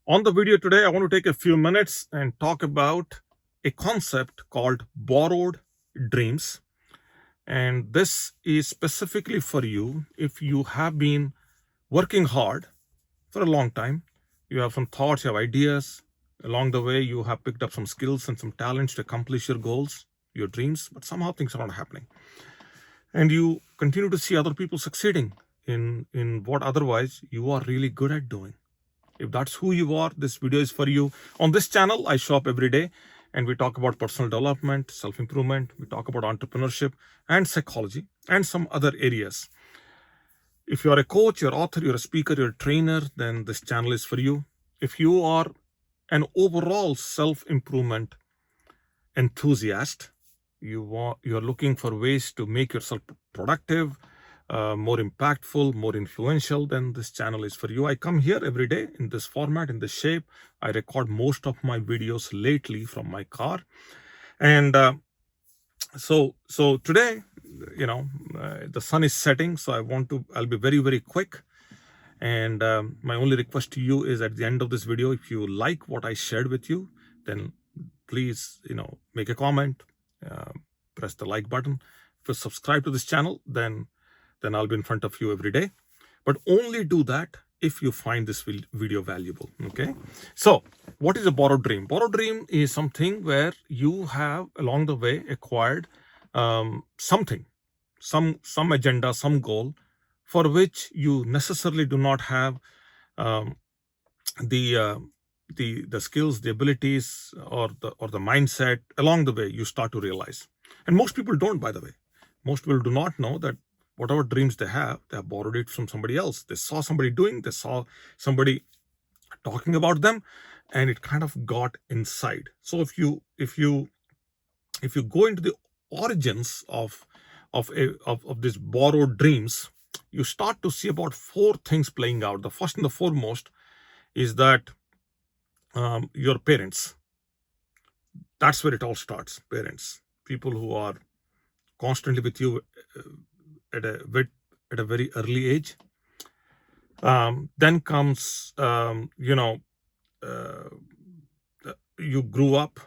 On the video today, I want to take a few minutes and talk about a concept called borrowed dreams. And this is specifically for you if you have been working hard for a long time. You have some thoughts, you have ideas. Along the way, you have picked up some skills and some talents to accomplish your goals, your dreams, but somehow things are not happening. And you continue to see other people succeeding in what otherwise you are really good at doing. If that's who you are, this video is for you. On this channel, I show up every day and we talk about personal development, self improvement, we talk about entrepreneurship and psychology and some other areas. If you're a coach, you're an author, you're a speaker, you're a trainer, then this channel is for you. If you are an overall self improvement enthusiast, you're looking for ways to make yourself productive, more impactful, more influential, then this channel is for you. I come here every day in this format, in this shape. I record most of my videos lately from my car. And so today, the sun is setting, so I'll be very, very quick. And my only request to you is at the end of this video, if you like what I shared with you, then please, make a comment, press the like button. If you subscribe to this channel, then I'll be in front of you every day. But only do that if you find this video valuable. Okay. So what is a borrowed dream? Borrowed dream is something where you have along the way acquired something, some agenda, some goal for which you necessarily do not have the skills, the abilities, or the mindset. Along the way you start to realize, and most people don't, by the way. Most people do not know that whatever dreams they have borrowed it from somebody else. They saw somebody doing, they saw somebody talking about them, and it kind of got inside. So if you go into the origins of these borrowed dreams, you start to see about four things playing out. The first and the foremost is that your parents. That's where it all starts. Parents, people who are constantly with you at a very early age. Then comes, you grew up,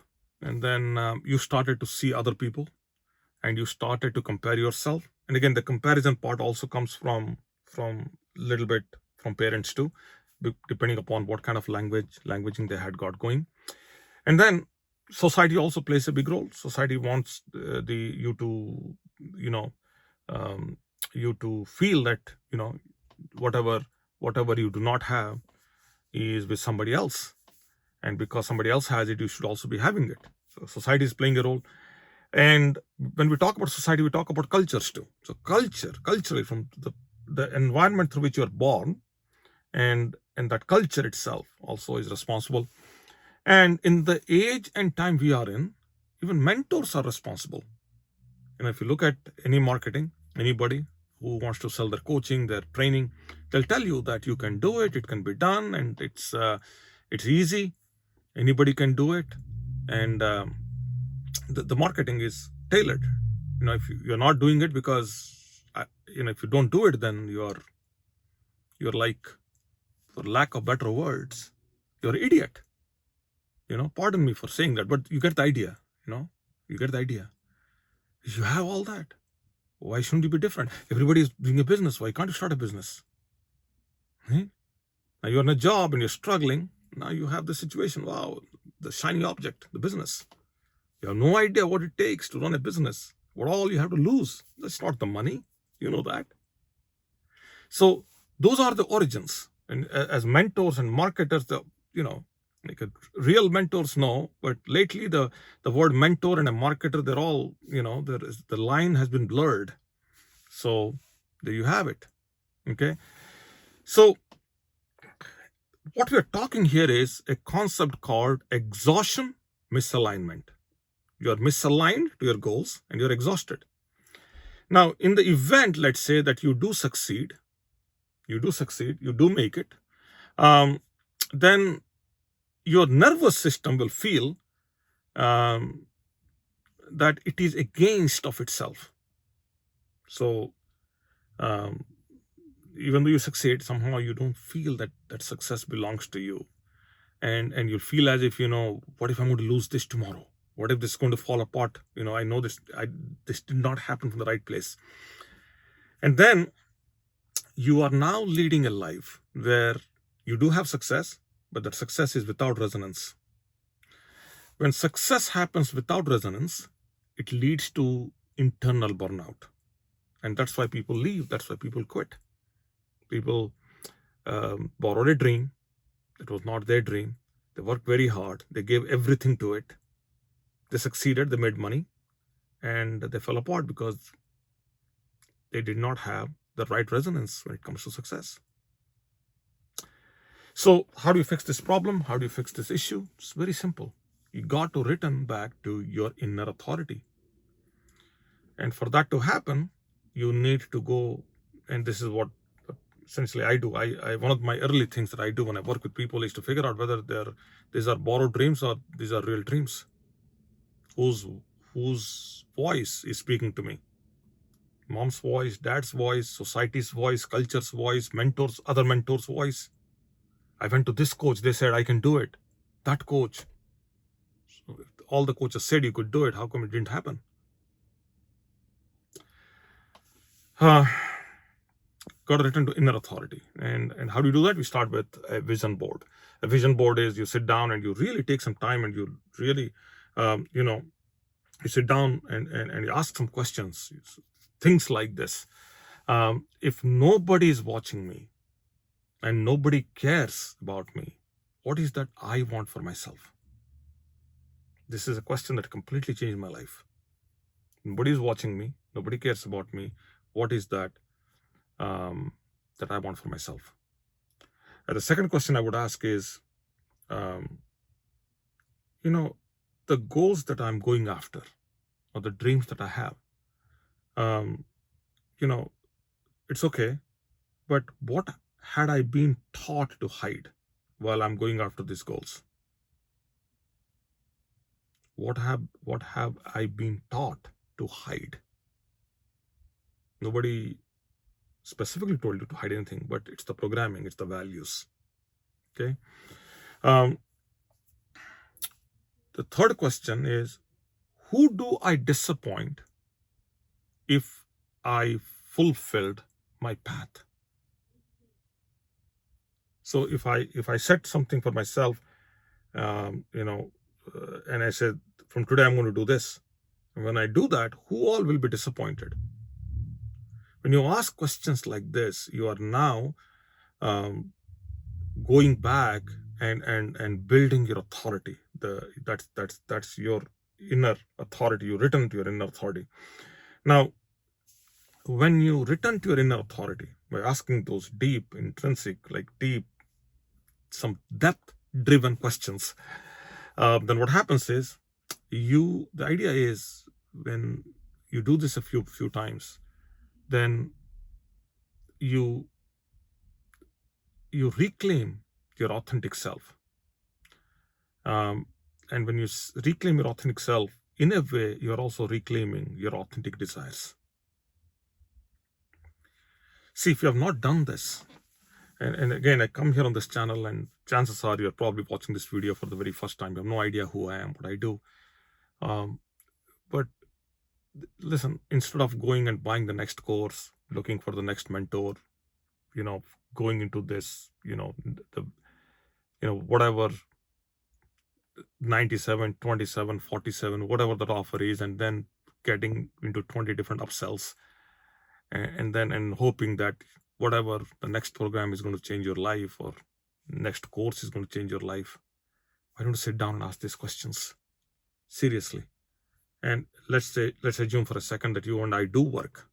and then you started to see other people, and you started to compare yourself. And again, the comparison part also comes from little bit from parents too, depending upon what kind of languaging they had got going. And then society also plays a big role. Society wants you to feel that whatever you do not have is with somebody else, and because somebody else has it, you should also be having it. So society is playing a role. And when we talk about society, we talk about cultures too. So culturally, from the environment through which you are born, and that culture itself also is responsible. And in the age and time we are in, even mentors are responsible. If you look at any marketing, anybody who wants to sell their coaching, their training, they'll tell you that you can do it, it can be done, and it's easy. Anybody can do it. And the marketing is tailored. If you're not doing it because if you don't do it, then you're like, for lack of better words, you're an idiot. Pardon me for saying that, but you get the idea. You get the idea. You have all that. Why shouldn't you be different? Everybody is doing a business. Why can't you start a business? Now you're in a job and you're struggling. Now you have the situation. Wow, the shiny object, the business. You have no idea what it takes to run a business. What all you have to lose. That's not the money. You know that. So those are the origins. And as mentors and marketers, like real mentors know, but lately the word mentor and a marketer, they're all, the line has been blurred. So there you have it. Okay. So what we're talking here is a concept called exhaustion misalignment. You're misaligned to your goals and you're exhausted. Now, in the event, let's say that you do succeed, you do make it, then your nervous system will feel that it is against of itself. So even though you succeed, somehow you don't feel that success belongs to you. and you'll feel as if, what if I'm going to lose this tomorrow? What if this is going to fall apart? I know this did not happen from the right place. And then you are now leading a life where you do have success, but that success is without resonance. When success happens without resonance, it leads to internal burnout. And that's why people leave. That's why people quit. People borrowed a dream. It was not their dream. They worked very hard. They gave everything to it. They succeeded. They made money. And they fell apart because they did not have the right resonance when it comes to success. So how do you fix this problem? How do you fix this issue? It's very simple. You got to return back to your inner authority. And for that to happen, you need to go, and this is what essentially I do. One of my early things that I do when I work with people is to figure out whether these are borrowed dreams or these are real dreams. Whose voice is speaking to me? Mom's voice, dad's voice, society's voice, culture's voice, mentors, other mentors' voice. I went to this coach, they said I can do it. That coach. So if all the coaches said you could do it, how come it didn't happen? Got to return to inner authority. And how do you do that? We start with a vision board. A vision board is you sit down and you really take some time and you really, you sit down and you ask some questions. Things like this. If nobody is watching me and nobody cares about me, what is that I want for myself? This is a question that completely changed my life. Nobody is watching me. Nobody cares about me. What is that that I want for myself? And the second question I would ask is, the goals that I'm going after or the dreams that I have, it's okay, but what had I been taught to hide while I'm going after these goals? What have I been taught to hide? Nobody specifically told you to hide anything, but it's the programming, it's the values. Okay. The third question is, who do I disappoint if I fulfilled my path? So if I set something for myself, and I said, from today I'm going to do this. And when I do that, who all will be disappointed? When you ask questions like this, you are now going back and building your authority. That's your inner authority. You return to your inner authority. Now, when you return to your inner authority by asking those deep, intrinsic, some depth-driven questions, then what happens is, the idea is, when you do this a few times, then you reclaim your authentic self. And when you reclaim your authentic self, in a way, you're also reclaiming your authentic desires. See, if you have not done this, and again, I come here on this channel, and chances are you're probably watching this video for the very first time. You have no idea who I am, what I do. But listen, instead of going and buying the next course, looking for the next mentor, going into this, whatever 97, 27, 47, whatever that offer is, and then getting into 20 different upsells, and hoping that whatever the next program is going to change your life, or next course is going to change your life. Why don't you sit down and ask these questions seriously? And let's assume for a second that you and I do work.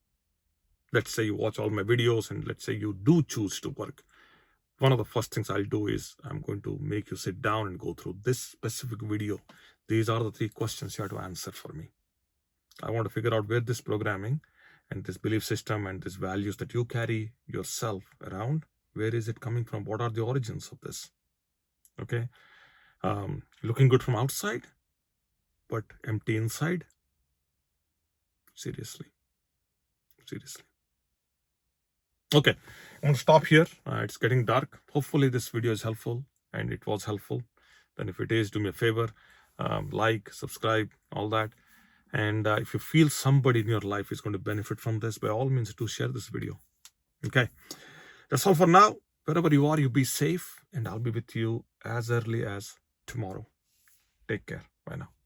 Let's say you watch all my videos, and let's say you do choose to work. One of the first things I'll do is I'm going to make you sit down and go through this specific video. These are the 3 questions you have to answer for me. I want to figure out where this programming and this belief system and these values that you carry yourself around, where is it coming from? What are the origins of this? Okay. Looking good from outside, but empty inside. Seriously. Okay, I'm going to stop here. It's getting dark. Hopefully this video is helpful, and it was helpful. then if it is, do me a favor, like, subscribe, all that. And if you feel somebody in your life is going to benefit from this, by all means, do share this video. Okay, that's all for now. Wherever you are, you be safe, and I'll be with you as early as tomorrow. Take care. Bye now.